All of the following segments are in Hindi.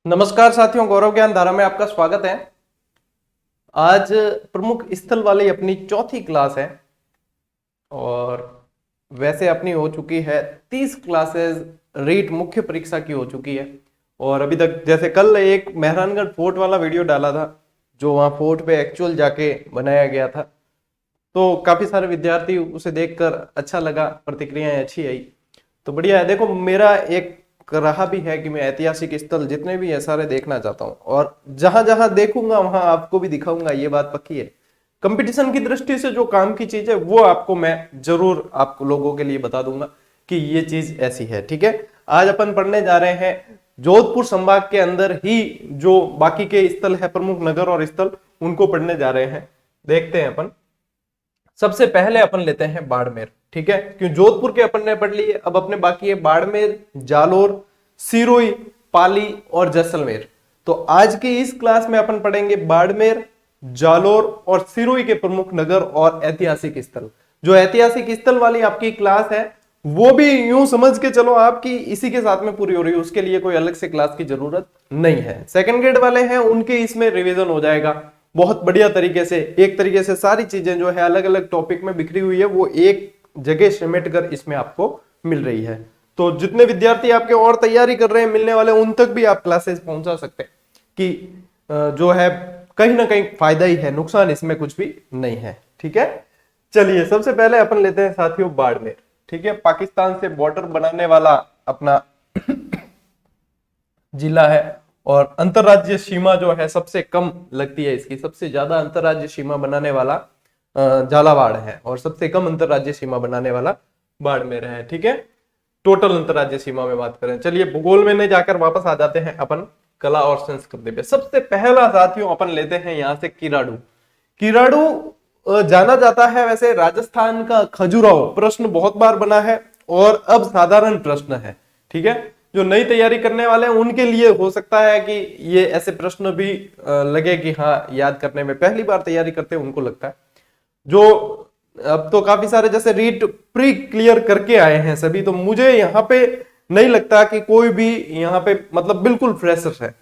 नमस्कार साथियों, गौरव ज्ञान धारा में आपका स्वागत है। आज प्रमुख स्थल वाली अपनी चौथी क्लास है और वैसे अपनी हो चुकी है 30 क्लासेस रीट मुख्य परीक्षा की हो चुकी है। और अभी तक जैसे कल एक मेहरानगढ़ फोर्ट वाला वीडियो डाला था जो वहाँ फोर्ट पे एक्चुअल जाके बनाया गया था, तो काफी सारे विद्यार्थी उसे देखकर अच्छा लगा, प्रतिक्रियाएं अच्छी आई, तो बढ़िया है। देखो, मेरा एक रहा भी है कि मैं ऐतिहासिक स्थल जितने भी है सारे देखना चाहता हूँ और जहां जहां देखूंगा वहां आपको भी दिखाऊंगा, ये बात पक्की है। कंपटीशन की दृष्टि से जो काम की चीज है वो आपको मैं जरूर आप लोगों के लिए बता दूंगा कि ये चीज ऐसी है। ठीक है, आज अपन पढ़ने जा रहे हैं जोधपुर संभाग के अंदर ही जो बाकी के स्थल है, प्रमुख नगर और स्थल, उनको पढ़ने जा रहे हैं। देखते हैं अपन। सबसे पहले अपन लेते हैं बाड़मेर। ठीक है, क्यों जोधपुर के अपन ने पढ़ लिए, अब अपने बाकी है बाड़मेर, जालोर, सिरोही, पाली और जैसलमेर। तो आज की इस क्लास में अपन पढ़ेंगे बाड़मेर, जालोर और सिरोही के प्रमुख नगर और ऐतिहासिक स्थल। जो ऐतिहासिक स्थल वाली आपकी क्लास है वो भी यूं समझ के चलो आपकी इसी के साथ में पूरी हो रही है, उसके लिए कोई अलग से क्लास की जरूरत नहीं है। सेकंड ग्रेड वाले हैं उनके इसमें रिवीजन हो जाएगा बहुत बढ़िया तरीके से। एक तरीके से सारी चीजें जो है अलग अलग टॉपिक में बिखरी हुई है वो एक जगह समेट कर इसमें आपको मिल रही है। तो जितने विद्यार्थी आपके और तैयारी कर रहे हैं मिलने वाले, उन तक भी आप क्लासेस पहुंचा सकते हैं कि जो है कहीं ना कहीं फायदा ही है, नुकसान इसमें कुछ भी नहीं है। ठीक है, चलिए सबसे पहले अपन लेते हैं साथियों बाड़मेर। ठीक है, पाकिस्तान से बॉर्डर बनाने वाला अपना जिला है और अंतरराज्यीय सीमा जो है सबसे कम लगती है इसकी। सबसे ज्यादा अंतरराज्यीय सीमा बनाने वाला झालावाड़ है और सबसे कम अंतरराज्यीय सीमा बनाने वाला बाड़मेर है। ठीक है, टोटल अंतरराज्यीय सीमा में बात करें। चलिए भूगोल में नहीं जाकर वापस आ जाते हैं अपन कला और संस्कृति पे। सबसे पहला साथियों अपन लेते हैं यहां से किराड़ू। किराड़ू जाना जाता है वैसे राजस्थान का खजुराहो। प्रश्न बहुत बार बना है और अब साधारण प्रश्न है। ठीक है, जो नई तैयारी करने वाले हैं उनके लिए हो सकता है कि ये ऐसे प्रश्न भी लगे कि हाँ याद करने में, पहली बार तैयारी करते हैं उनको लगता है। जो अब तो काफी सारे जैसे रीट प्री क्लियर करके आए हैं सभी, तो मुझे यहाँ पे नहीं लगता कि कोई भी यहाँ पे मतलब बिल्कुल फ्रेशर है,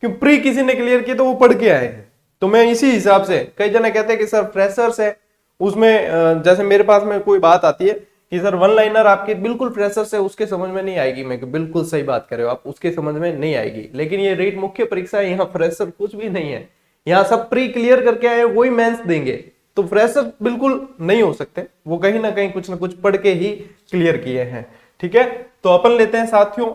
क्योंकि प्री किसी ने क्लियर किया तो वो पढ़ के आए हैं। तो मैं इसी हिसाब से, कई जने कहते हैं कि सर फ्रेशर्स है उसमें, जैसे मेरे पास में कोई बात आती है कि सर वन लाइनर आपकी बिल्कुल फ्रेशर्स है, उसके समझ में नहीं आएगी। मैं बिल्कुल सही बात कर रहे हो आप, उसके समझ में नहीं आएगी, लेकिन ये रीट मुख्य परीक्षा है, यहाँ फ्रेशर कुछ भी नहीं है। यहाँ सब प्री क्लियर करके आए, वही मेंस देंगे, तो फ्रेशर बिल्कुल नहीं हो सकते, वो कहीं ना कहीं कुछ ना कुछ पढ़ के ही क्लियर किए हैं। ठीक है, तो अपन लेते हैं साथियों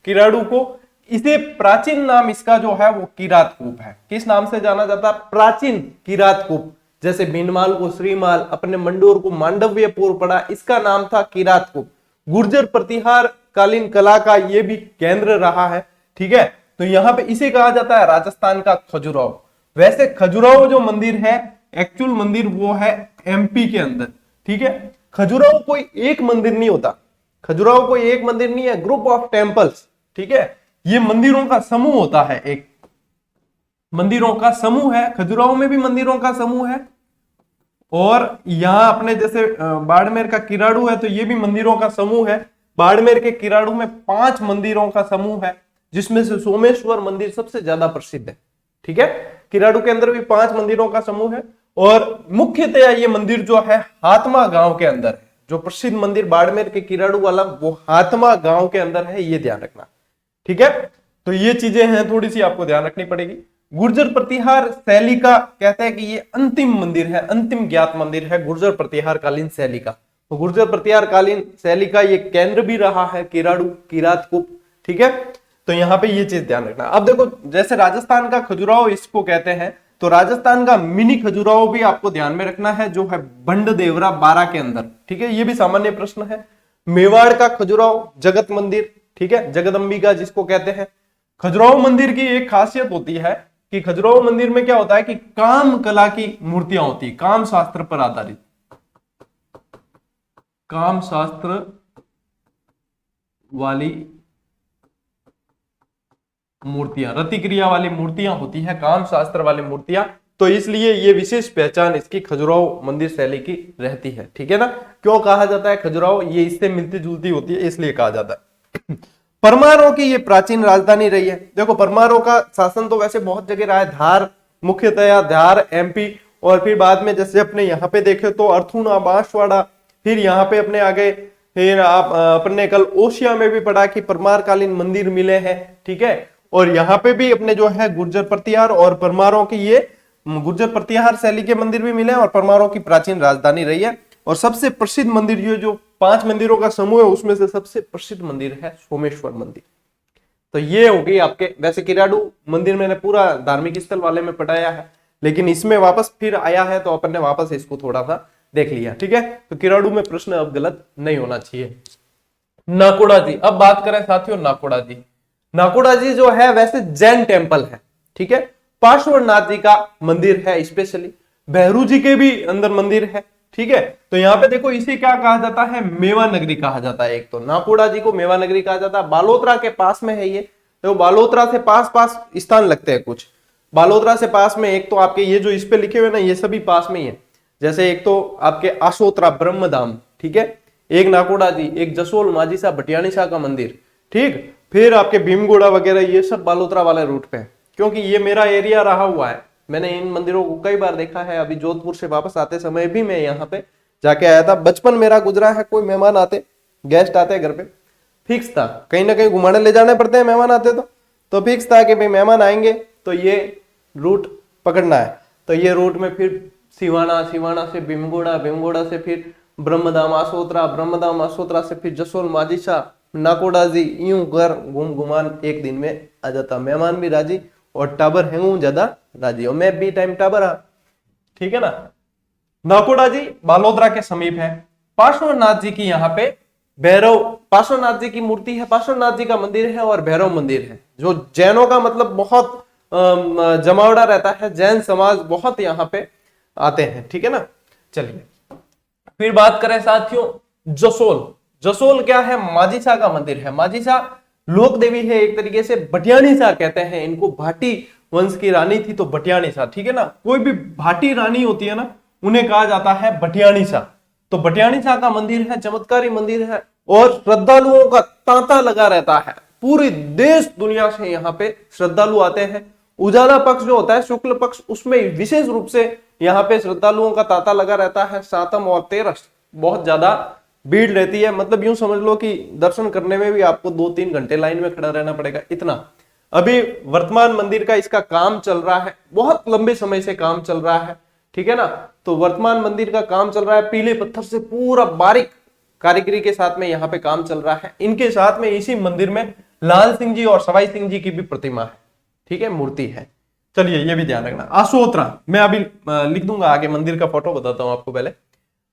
किराड़ू को। इसे प्राचीन नाम इसका जो है वो किरातकूप है। किस नाम से जाना जाता है? प्राचीन किरातकूप। जैसे भीनमाल को श्रीमाल, अपने मंडोर को मांडव्यपुर पड़ा, इसका नाम था किरातकूप। गुर्जर प्रतिहार कालीन कला का ये भी केंद्र रहा है। ठीक है, तो यहाँ पे इसे कहा जाता है राजस्थान का खजुराहो। वैसे खजुराहो जो मंदिर है, एक्चुअल मंदिर वो है एमपी के अंदर। ठीक है, खजुराहो कोई एक मंदिर नहीं होता, खजुराहो कोई एक मंदिर नहीं है, ग्रुप ऑफ टेम्पल्स। ठीक है, ये मंदिरों का समूह होता है, एक मंदिरों का समूह है। खजुराहो में भी मंदिरों का समूह है और यहां अपने जैसे बाड़मेर का किराड़ू है तो ये भी मंदिरों का समूह है। बाड़मेर के किराड़ू में 5 मंदिरों का समूह है, जिसमें से सोमेश्वर मंदिर सबसे ज्यादा प्रसिद्ध है। ठीक है, किराड़ू के अंदर भी 5 मंदिरों का समूह है और मुख्यतया ये मंदिर जो है हातमा गांव के अंदर है। जो प्रसिद्ध मंदिर बाड़मेर के किराड़ू वाला वो हातमा गांव के अंदर है, ये ध्यान रखना। ठीक है, तो ये चीजें हैं, थोड़ी सी आपको ध्यान रखनी पड़ेगी। गुर्जर प्रतिहार शैली का कहते हैं कि ये अंतिम मंदिर है, अंतिम ज्ञात मंदिर है गुर्जर प्रतिहार कालीन शैली का। तो गुर्जर प्रतिहार कालीन शैली का ये केंद्र भी रहा है किराड़ू, किरातकूप। ठीक है, तो यहाँ पे ये चीज ध्यान रखना। अब देखो, जैसे राजस्थान का खजुराहो इसको कहते हैं, तो राजस्थान का मिनी खजुराहो भी आपको ध्यान में रखना है, जो है बंडदेवरा 12 के अंदर। ठीक है, ये भी सामान्य प्रश्न है। मेवाड़ का खजुराहो जगत मंदिर, ठीक है, जगदम्बिका जिसको कहते हैं। खजुराहो मंदिर की एक खासियत होती है कि खजुराहो मंदिर में क्या होता है कि काम कला की मूर्तियां होती, काम शास्त्र पर आधारित, काम शास्त्र वाली मूर्तियां, रतिक्रिया वाली मूर्तियां होती है, काम शास्त्र वाली मूर्तियां। तो इसलिए ये विशेष पहचान इसकी खजुराहो मंदिर शैली की रहती है। ठीक है ना, क्यों कहा जाता है खजुराहो? ये इससे मिलती जुलती होती है इसलिए कहा जाता है। परमारों की ये प्राचीन राजधानी रही है। देखो परमारों का शासन तो वैसे बहुत जगह रहा है, धार मुख्यतया, धार एमपी, और फिर बाद में जैसे अपने यहाँ पे देखे तो अर्थुना, बांसवाड़ा, फिर यहाँ पे अपने आगे फिर आप अपने कल ओशिया में भी पढ़ा कि परमार कालीन मंदिर मिले हैं, ठीक है। और यहाँ पे भी अपने जो है गुर्जर प्रतिहार और परमारों की ये गुर्जर प्रतिहार शैली के मंदिर भी मिले और परमारों की प्राचीन राजधानी रही है। और सबसे प्रसिद्ध मंदिर ये जो 5 मंदिरों का समूह है उसमें से सबसे प्रसिद्ध मंदिर है सोमेश्वर मंदिर। तो ये हो गई आपके, वैसे किराडू मंदिर मैंने पूरा धार्मिक स्थल वाले में पढ़ाया है, लेकिन इसमें वापस फिर आया है तो अपन ने वापस इसको थोड़ा सा देख लिया, ठीक है। तो किराडू में प्रश्न अब गलत नहीं होना चाहिए। नाकोड़ा जी, अब बात करें साथियों नाकोड़ा जी। नाकोड़ा जी जो है वैसे जैन टेम्पल है, ठीक है। पार्श्वनाथ जी का मंदिर है, स्पेशली भैरू जी के भी अंदर मंदिर है, ठीक है। तो यहाँ पे देखो इसे क्या कहा जाता है, मेवा नगरी कहा जाता है। एक तो नाकोड़ा जी को मेवा नगरी कहा जाता है, बालोतरा के पास में है ये। तो बालोतरा से पास स्थान लगते हैं कुछ, बालोतरा से पास में एक तो आपके ये जो इस पे लिखे हुए ना ये सभी पास में ही है। जैसे एक तो आपके आशोत्रा ब्रह्मधाम, ठीक है, एक नाकोड़ा जी, एक जसोल माझी शाह भटियाणी शाह का मंदिर, ठीक। फिर आपके भीमगोड़ा वगैरह ये सब बालोतरा वाले रूट पे है, क्योंकि ये मेरा एरिया रहा हुआ है, मैंने इन मंदिरों को कई बार देखा है। अभी जोधपुर से वापस आते समय भी मैं यहाँ पे जाके आया था, बचपन मेरा गुजरा है। कोई मेहमान आते, गेस्ट आते घर पे, फिक्स था कहीं ना कहीं घुमाने ले जाने पड़ते हैं मेहमान आते तो फिक्स था कि भाई मेहमान आएंगे तो ये रूट पकड़ना है। तो ये रूट में फिर सिवाना, सिवाना से भीमगोड़ा, भीमगोड़ा से फिर ब्रह्मधाम आसोत्रा, ब्रह्मधाम आसोत्रा से फिर जसोल माझी शाह, नाकोड़ा जी, यूं घर घूम घुमान एक दिन में आ जाता। मेहमान भी राजी और टाबर है ज्यादा राजी, और मैं भी टाइम टाबर आ, ठीक है ना। नाकोड़ा जी बालोतरा के समीप है। पार्श्वनाथ जी की यहाँ पे भैरव, पार्श्वनाथ जी की मूर्ति है, पार्श्वनाथ जी का मंदिर है और भैरव मंदिर है, जो जैनों का मतलब बहुत जमावड़ा रहता है, जैन समाज बहुत यहाँ पे आते हैं, ठीक है ना। चलिए फिर बात करें साथियों जसोल। जसोल क्या है, माझी शाह का मंदिर है। माझी शाह लोक देवी है एक तरीके से, भटियाणी शाह कहते हैं इनको, भाटी वंश की रानी थी तो भटियाणी शाह, ठीक है ना। कोई भी भाटी रानी होती है ना उन्हें कहा जाता है भटियाणी शाह। तो भटियाणी शाह का मंदिर है, चमत्कारी मंदिर है और श्रद्धालुओं का तांता लगा रहता है। पूरी देश दुनिया से यहाँ पे श्रद्धालु आते हैं। उजाला पक्ष जो होता है, शुक्ल पक्ष, उसमें विशेष रूप से यहाँ पे श्रद्धालुओं का तांता लगा रहता है। सातम और तेरस बहुत ज्यादा भीड़ रहती है, मतलब यूं समझ लो कि दर्शन करने में भी आपको 2-3 घंटे लाइन में खड़ा रहना पड़ेगा, इतना। अभी वर्तमान मंदिर का इसका काम चल रहा है, बहुत लंबे समय से काम चल रहा है, ठीक है ना। तो वर्तमान मंदिर का काम चल रहा है, पीले पत्थर से पूरा बारीक कारीगरी के साथ में यहाँ पे काम चल रहा है। इनके साथ में इसी मंदिर में लाल सिंह जी और सवाई सिंह जी की भी प्रतिमा है, ठीक है, मूर्ति है। चलिए ये भी ध्यान रखना। आशोत्रा मैं अभी लिख दूंगा आगे, मंदिर का फोटो बताता हूं आपको पहले।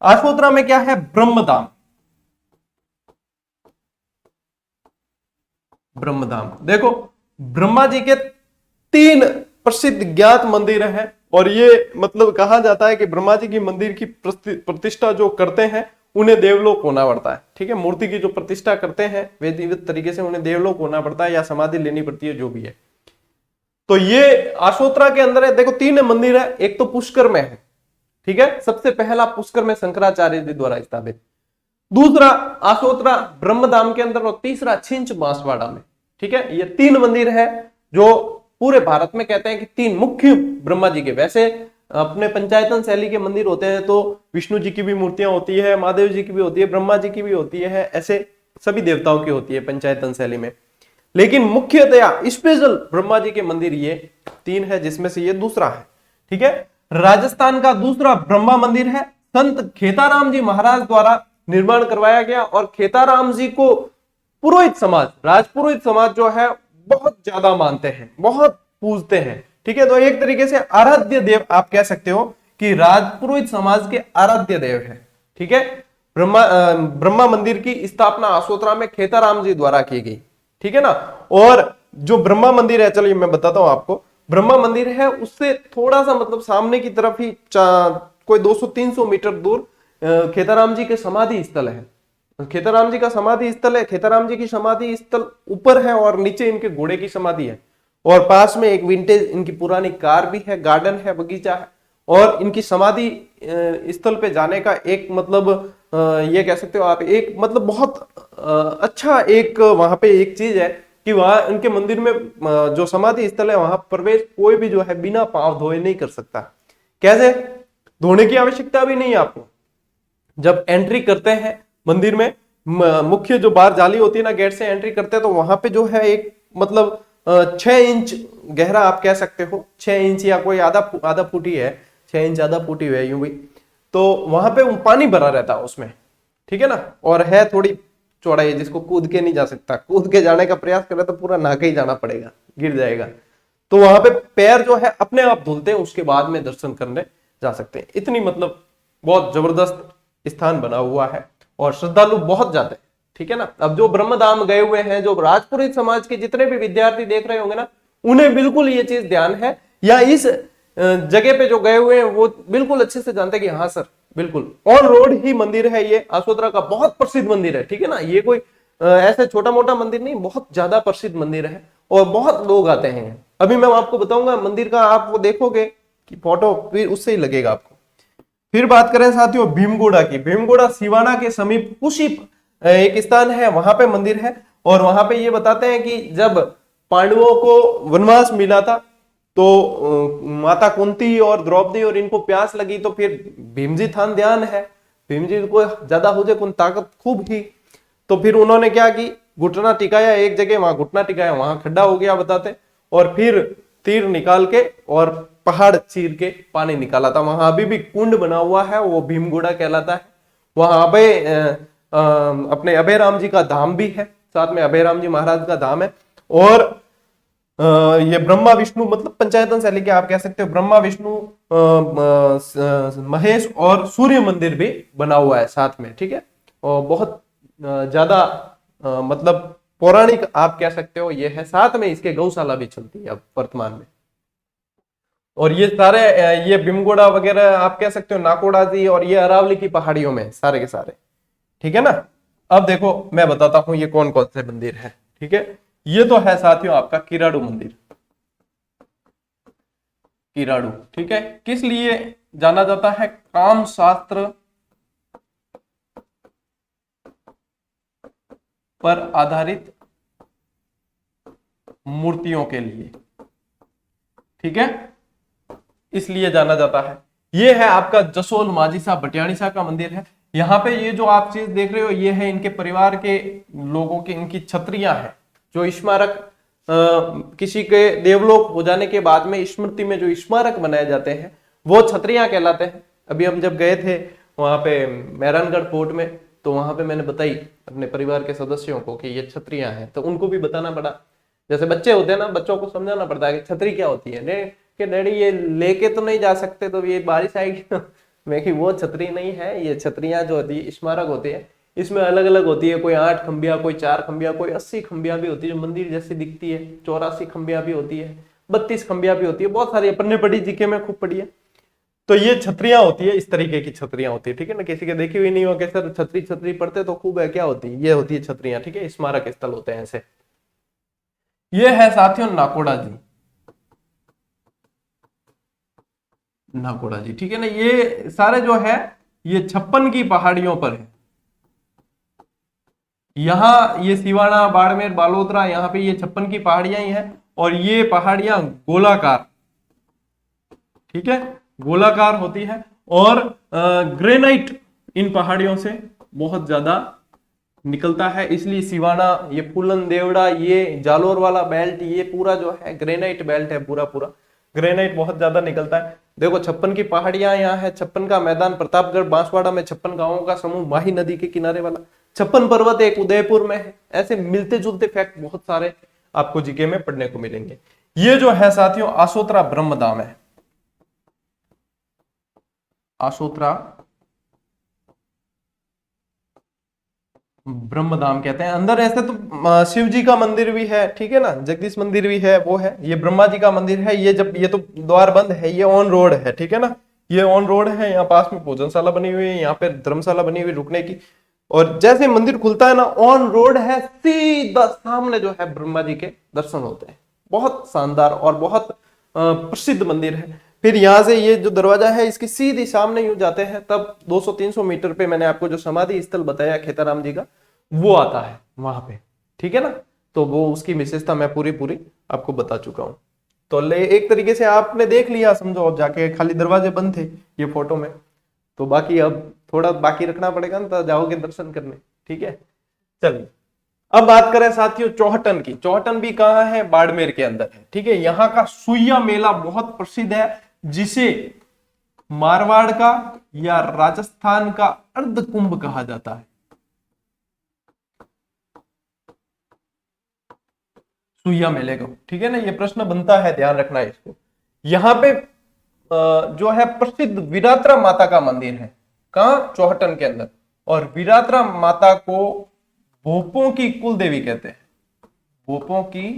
आशोत्रा में क्या है, ब्रह्मधाम। ब्रह्मधाम देखो, ब्रह्मा जी के 3 प्रसिद्ध ज्ञात मंदिर हैं, और ये मतलब कहा जाता है कि ब्रह्मा जी की मंदिर की प्रतिष्ठा जो करते हैं उन्हें देवलोक होना पड़ता है, ठीक है। मूर्ति की जो प्रतिष्ठा करते हैं विधिवत तरीके से उन्हें देवलोक होना पड़ता है या समाधि लेनी पड़ती है, जो भी है। तो ये आशोत्रा के अंदर है। देखो 3 मंदिर है, एक तो पुष्कर में है, ठीक है, सबसे पहला पुष्कर में शंकराचार्य जी द्वारा स्थापित, दूसरा आशोत्रा ब्रह्मधाम के अंदर, और तीसरा छिंच बांसवाड़ा में, ठीक है। ये 3 मंदिर है जो पूरे भारत में कहते हैं कि 3 मुख्य ब्रह्मा जी के। वैसे अपने पंचायतन शैली के मंदिर होते हैं तो विष्णु जी की भी मूर्तियां होती है, महादेव जी की भी होती है, ब्रह्मा जी की भी होती है, ऐसे सभी देवताओं की होती है पंचायतन शैली में। लेकिन मुख्यतया स्पेशल ब्रह्मा जी के मंदिर ये 3 है, जिसमें से ये दूसरा है, ठीक है। राजस्थान का दूसरा ब्रह्मा मंदिर है, संत खेताराम जी महाराज द्वारा निर्माण करवाया गया। और खेताराम जी को पुरोहित समाज, राजपुरोहित समाज जो है बहुत ज्यादा मानते हैं, बहुत पूजते हैं, ठीक है। तो एक तरीके से आराध्य देव आप कह सकते हो कि राजपुरोहित समाज के आराध्य देव है, ठीक है। ब्रह्मा मंदिर की स्थापना आशोत्रा में खेताराम जी द्वारा की गई, ठीक है ना। और जो ब्रह्मा मंदिर है, चलिए मैं बताता हूं आपको, ब्रह्मा मंदिर है उससे थोड़ा सा मतलब सामने की तरफ ही कोई 200-300 मीटर दूर खेताराम जी के समाधि स्थल है। खेताराम जी का समाधि स्थल है, खेताराम जी की समाधि स्थल ऊपर है और नीचे इनके घोड़े की समाधि है, और पास में एक विंटेज इनकी पुरानी कार भी है, गार्डन है, बगीचा है। और इनकी समाधि स्थल पे जाने का एक मतलब ये कह सकते हो आप, एक मतलब बहुत अच्छा एक वहां पे एक चीज है कि वहां उनके मंदिर में जो समाधि स्थल है वहां प्रवेश कोई भी जो है बिना पांव धोए नहीं कर सकता। कैसे? धोने की आवश्यकता भी नहीं है आपको। जब एंट्री करते हैं मंदिर में, मुख्य जो बाहर जाली होती है ना, गेट से एंट्री करते हैं तो वहां पे जो है एक मतलब 6 इंच गहरा आप कह सकते हो, 6 इंच या कोई आधा आधा फुट ही है, 6 इंच आधा फुट ही है यूं भी। तो वहां पे पानी भरा रहता है उसमें, ठीक है ना, और है थोड़ी चौड़ाई है जिसको कूद के नहीं जा सकता, कूद के जाने का प्रयास करे तो पूरा नहा के ही जाना पड़ेगा, गिर जाएगा। तो वहां पे पैर जो है अपने आप धुलते हैं, उसके बाद में दर्शन करने जा सकते हैं। इतनी मतलब बहुत जबरदस्त स्थान बना हुआ है और श्रद्धालु बहुत जाते हैं, ठीक है ना। अब जो ब्रह्मधाम गए हुए हैं, जो राजपुरोहित समाज के जितने भी विद्यार्थी देख रहे होंगे ना, उन्हें बिल्कुल ये चीज ध्यान है, या इस जगह पे जो गए हुए हैं वो बिल्कुल अच्छे से जानते हैं कि हाँ सर बिल्कुल ऑन रोड ही मंदिर है, ये आसोतरा का बहुत प्रसिद्ध मंदिर है, ठीक है ना। ये कोई ऐसे छोटा मोटा मंदिर नहीं, बहुत ज्यादा प्रसिद्ध मंदिर है और बहुत लोग आते हैं। अभी मैं आपको बताऊंगा मंदिर का, आप वो देखोगे कि फोटो फिर उससे ही लगेगा आपको। फिर बात करें साथियों भीमगोड़ा की। भीमगोड़ा सिवाना के समीप कुशी एक स्थान है, वहां पे मंदिर है। और वहां पे ये बताते हैं कि जब पांडवों को वनवास मिला था तो माता कुंती और द्रौपदी और इनको प्यास लगी, तो फिर भीमजी थान ध्यान है, भीमजी को ज्यादा हो जाए ताकत खूब ही, तो फिर उन्होंने क्या की, घुटना टिकाया एक जगह, वहां घुटना टिकाया, वहां खड्डा हो गया बताते, और फिर तीर निकाल के और पहाड़ चीर के पानी निकाला था। वहां अभी भी कुंड बना हुआ है, वो भीमगोड़ा कहलाता है। वहां अपने अभय राम जी का धाम भी है, साथ में अभय राम जी महाराज का धाम है। और ये ब्रह्मा विष्णु मतलब पंचायतन शैली के आप कह सकते हो, ब्रह्मा विष्णु महेश और सूर्य मंदिर भी बना हुआ है साथ में, ठीक है। और बहुत ज्यादा मतलब पौराणिक आप कह सकते हो ये है। साथ में इसके गौशाला भी चलती है अब वर्तमान में। और ये सारे ये भीमगोड़ा वगैरह आप कह सकते हो, नाकोड़ा जी, और ये अरावली की पहाड़ियों में सारे के सारे, ठीक है ना। अब देखो मैं बताता हूं ये कौन कौन से मंदिर है, ठीक है। ये तो है साथियों आपका किराड़ू मंदिर, किराड़ू, ठीक है। किस लिए जाना जाता है? काम शास्त्र पर आधारित मूर्तियों के लिए, ठीक है, इसलिए जाना जाता है। ये है आपका जसोल माजी साहब भटियाणी साहब का मंदिर है। यहाँ पे ये जो आप चीज देख रहे हो ये है इनके परिवार के लोगों की, इनकी छतरियां हैं, जो स्मारक किसी के देवलोक हो जाने के बाद में स्मृति में जो स्मारक बनाए जाते हैं वो छतरियां कहलाते हैं। अभी हम जब गए थे वहां पे मेहरानगढ़ फोर्ट में, तो वहां पे मैंने बताई अपने परिवार के सदस्यों को कि ये छतरियां हैं, तो उनको भी बताना पड़ा। जैसे बच्चे होते हैं ना, बच्चों को समझाना पड़ता है कि छतरी क्या होती है, कि डैडी ये लेके तो नहीं जा सकते, तो ये बारिश आएगी मैं कि वो छतरी नहीं है, ये छतरियां जो होती है स्मारक होते हैं, इसमें अलग अलग होती है, कोई 8 खंबिया, कोई 4 खंबिया, कोई 80 खंबिया भी होती है जो मंदिर जैसी दिखती है, 84 खंबिया भी होती है, 32 खंबिया भी होती है, बहुत सारी अपने पढ़ी जीके में खूब पढ़ी है। तो ये छतरियां होती है, इस तरीके की छतरियां होती है, ठीक है ना। किसी के देखी हुई नहीं हो कि सर छतरी छतरी पढ़ते तो खूब है, क्या होती है? ये होती है छतरियां, ठीक है, स्मारक स्थल होते हैं ऐसे। ये है साथियों नाकोड़ा जी, नाकोड़ा जी, ठीक है ना। ये सारे जो है ये 56 की पहाड़ियों पर है। यहाँ ये सिवाना, बाड़मेर, बालोतरा, यहाँ पे ये 56 की पहाड़ियां ही है। और ये पहाड़ियां गोलाकार, ठीक है, गोलाकार होती है। और ग्रेनाइट इन पहाड़ियों से बहुत ज्यादा निकलता है, इसलिए सिवाना, ये फूलन देवड़ा, ये जालोर वाला बेल्ट, ये पूरा जो है ग्रेनाइट बेल्ट है, पूरा पूरा ग्रेनाइट बहुत ज्यादा निकलता है। देखो 56 की पहाड़ियां यहाँ है, 56 का मैदान प्रतापगढ़, बांसवाड़ा में 56 गांवों का समूह, माही नदी के किनारे वाला 56 पर्वत एक उदयपुर में है। ऐसे मिलते जुलते फैक्ट बहुत सारे आपको जीके में पढ़ने को मिलेंगे। ये जो है साथियों आसोतरा ब्रह्मधाम है, आसोतरा ब्रह्मधाम कहते हैं। अंदर ऐसे तो शिव जी का मंदिर भी है, ठीक है ना, जगदीश मंदिर भी है, वो है। ये ब्रह्मा जी का मंदिर है। ये जब ये तो द्वार बंद है, ये ऑन रोड है, ठीक है ना, ये ऑन रोड है। यहाँ पास में भोजनशाला बनी हुई है, यहाँ पे धर्मशाला बनी हुई रुकने की। और जैसे मंदिर खुलता है ना, ऑन रोड है, सीधा सामने जो है ब्रह्मा जी के दर्शन होते हैं। बहुत शानदार और बहुत प्रसिद्ध मंदिर है। फिर यहाँ से ये जो दरवाजा है इसके सीधे सामने यूं जाते हैं, तब 200-300 मीटर पे मैंने आपको जो समाधि स्थल बताया खेताराम जी का, वो आता है वहां पे, ठीक है ना। तो वो उसकी विशेषता मैं पूरी पूरी आपको बता चुका हूं। तो ले एक तरीके से आपने देख लिया, समझो अब जाके खाली दरवाजे बंद थे ये फोटो में, तो बाकी अब थोड़ा बाकी रखना पड़ेगा ना, तो जाओगे दर्शन करने, ठीक है। चलिए अब बात करें साथियों चौहटन की। चौहटन भी कहाँ है? बाड़मेर के अंदर है, ठीक है। यहाँ का सुइया मेला बहुत प्रसिद्ध है, जिसे मारवाड़ का या राजस्थान का अर्ध कुंभ कहा जाता है। सुइया मेले को, ठीक है ना, ये प्रश्न बनता है, ध्यान रखना है इसको। यहाँ पे जो है प्रसिद्ध वीरात्रा माता का मंदिर है, कहाँ? चौहटन के अंदर। और वीरात्रा माता को भोपों की कुल देवी कहते हैं, भोपों की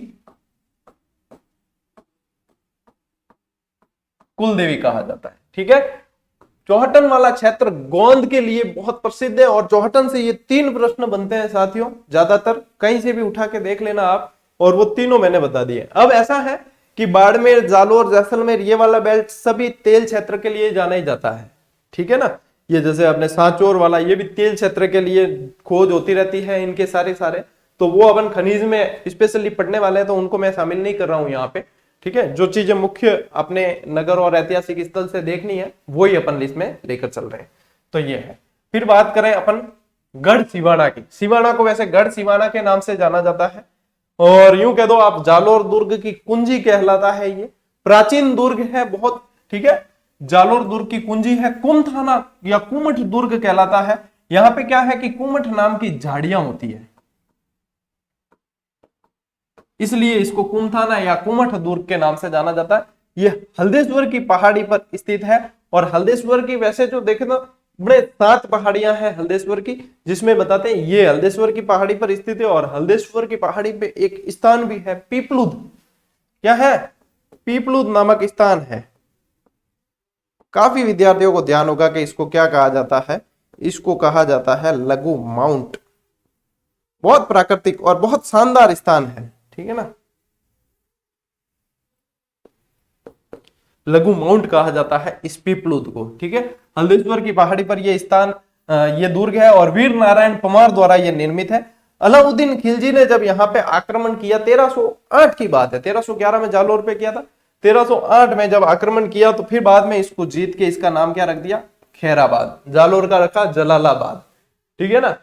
कुल देवी कहा जाता है, ठीक है। चौहटन वाला क्षेत्र गोंद के लिए बहुत प्रसिद्ध है, और चौहटन से ये 3 प्रश्न बनते हैं साथियों, ज्यादातर कहीं से भी उठा के देख लेना आप, और वो तीनों मैंने बता दिए। अब ऐसा है कि बाड़मेर, जालोर, जैसलमेर ये वाला बेल्ट सभी तेल क्षेत्र के लिए जाना ही जाता है, ठीक है ना। ये जैसे अपने सांचौर वाला, ये भी तेल क्षेत्र के लिए खोज होती रहती है इनके सारे, तो वो अपन खनिज में स्पेशली पढ़ने वाले हैं, तो उनको मैं शामिल नहीं कर रहा हूं यहाँ पे, ठीक है। जो चीजें मुख्य अपने नगर और ऐतिहासिक स्थल से देखनी है वही अपन लिस्ट में लेकर चल रहे हैं, तो ये है। फिर बात करें अपन गढ़ सिवाना की। सिवाना को वैसे गढ़ सिवाना के नाम से जाना जाता है, और यूं कह दो आप जालोर दुर्ग की कुंजी कहलाता है। ये प्राचीन दुर्ग है बहुत, ठीक है। जालोर दुर्ग की कुंजी है। कुमथाना या कुमठ दुर्ग कहलाता है। यहां पे क्या है कि कुमठ नाम की झाड़ियां होती है, इसलिए इसको कुमथाना या कुमठ दुर्ग के नाम से जाना जाता है। यह हल्देश्वर की पहाड़ी पर स्थित है, और हल्देश्वर की वैसे जो देखे तो बड़े 7 पहाड़ियां हैं हल्देश्वर की, जिसमें बताते हैं ये हल्देश्वर की पहाड़ी पर स्थित है। और हल्देश्वर की पहाड़ी पे एक स्थान भी है, पीपलुद। क्या है? पीपलुद नामक स्थान है। काफी विद्यार्थियों को ध्यान होगा कि इसको क्या कहा जाता है, इसको कहा जाता है लघु माउंट। बहुत प्राकृतिक और बहुत शानदार स्थान है, ठीक है ना। लघु माउंट कहा जाता है इस पीपलुद को, ठीक है। हल्देश्वर की पहाड़ी पर यह स्थान, ये दुर्ग है, और वीर नारायण परमार द्वारा यह निर्मित है। अलाउद्दीन खिलजी ने जब यहाँ पे आक्रमण किया, 1308 की बात है, 1311 में जालोर पे किया था, 1308 में जब आक्रमण किया, तो फिर बाद में इसको जीत के इसका नाम क्या रख दिया? खैराबाद। जालोर का रखा जलालाबाद, ठीक है ना।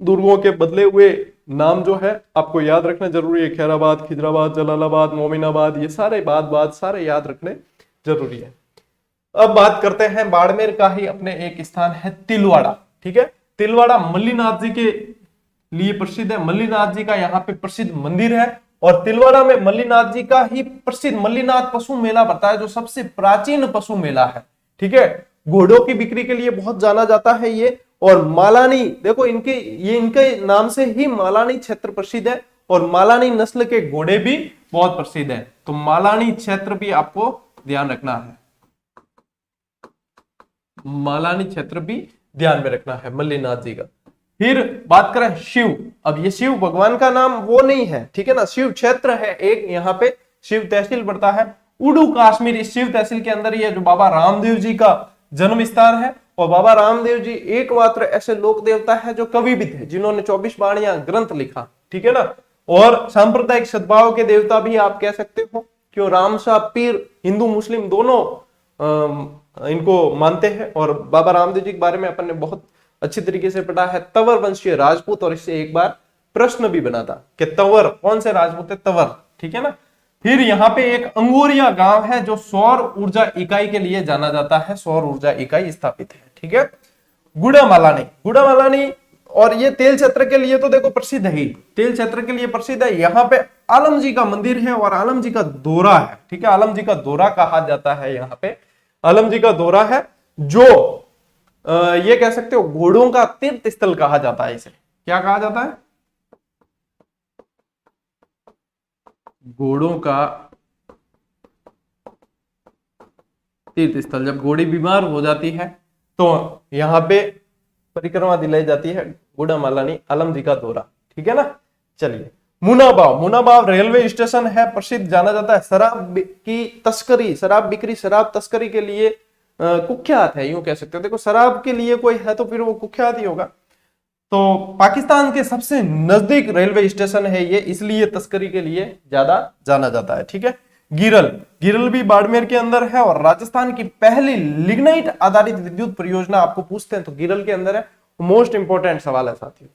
दुर्गों के बदले हुए नाम जो है आपको याद रखना जरूरी है। खैराबाद, खिजराबाद, जलालाबाद, मोमिनाबाद, ये सारे बात सारे याद रखने जरूरी है। अब बात करते हैं बाड़मेर का ही अपने एक स्थान है तिलवाड़ा, ठीक है। तिलवाड़ा मल्लीनाथ जी के लिए प्रसिद्ध है। मल्लीनाथ जी का यहाँ पे प्रसिद्ध मंदिर है, और तिलवाड़ा में मल्लीनाथ जी का ही प्रसिद्ध मल्लीनाथ पशु मेला पड़ता है, जो सबसे प्राचीन पशु मेला है, ठीक है। घोड़ों की बिक्री के लिए बहुत जाना जाता है ये। और मालानी, देखो इनके नाम से ही मालानी क्षेत्र प्रसिद्ध है, और मालानी नस्ल के घोड़े भी बहुत प्रसिद्ध है। तो मालानी क्षेत्र भी आपको ध्यान रखना है, मालानी क्षेत्र भी ध्यान में रखना है मल्लीनाथ जी का। फिर बात करें शिव। अब ये शिव भगवान का नाम वो नहीं है, ठीक है ना, शिव क्षेत्र है एक, यहाँ पे शिव तहसील पड़ता है उडू कश्मीर। इस शिव तहसील के अंदर ये जो बाबा रामदेव जी का जन्म स्थान है, और बाबा रामदेव जी एकमात्र ऐसे लोक देवता है जो कवि भी थे, जिन्होंने 24 वाणियां ग्रंथ लिखा, ठीक है ना। और सांप्रदायिक सद्भाव के देवता भी आप कह सकते हो, क्यों रामशाह पीर हिंदू मुस्लिम दोनों इनको मानते हैं। और बाबा रामदेव जी के बारे में अपन ने बहुत अच्छी तरीके से पढ़ा है, तंवर वंशीय राजपूत। और इससे एक बार प्रश्न भी बना था कि तंवर कौन से राजपूत है? तंवर, ठीक है ना। फिर यहाँ पे एक अंगोरिया गांव है जो सौर ऊर्जा इकाई के लिए जाना जाता है, सौर ऊर्जा इकाई स्थापित है, ठीक है। गुड़ामालानी, गुड़ामालानी, और ये तेल क्षेत्र के लिए तो देखो प्रसिद्ध है ही, तेल क्षेत्र के लिए प्रसिद्ध है। यहाँ पे आलम जी का मंदिर है, और आलम जी का दोरा है, ठीक है। आलम जी का दोरा कहा जाता है, यहाँ पे आलम जी का दोरा है, जो ये कह सकते हो घोड़ों का तीर्थ स्थल कहा जाता है। इसे क्या कहा जाता है? घोड़ों का तीर्थ स्थल। जब घोड़ी बीमार हो जाती है तो यहाँ पे परिक्रमा दिलाई जाती है। गुड़ामालानी, आलम जी का दौरा, ठीक है ना। चलिए, मुनाबाव, मुनाबाव रेलवे स्टेशन है, प्रसिद्ध जाना जाता है शराब की तस्करी, शराब बिक्री, शराब तस्करी के लिए कुख्यात है, यूं कह सकते हो। देखो शराब के लिए कोई है तो फिर वो कुख्यात ही होगा। तो पाकिस्तान के सबसे नजदीक रेलवे स्टेशन है ये, इसलिए तस्करी के लिए ज्यादा जाना जाता है। ठीक है, गिरल, गिरल भी बाड़मेर के अंदर है और राजस्थान की पहली लिग्नाइट आधारित विद्युत परियोजना आपको पूछते हैं तो गिरल के अंदर है। मोस्ट इंपॉर्टेंट सवाल है साथियों,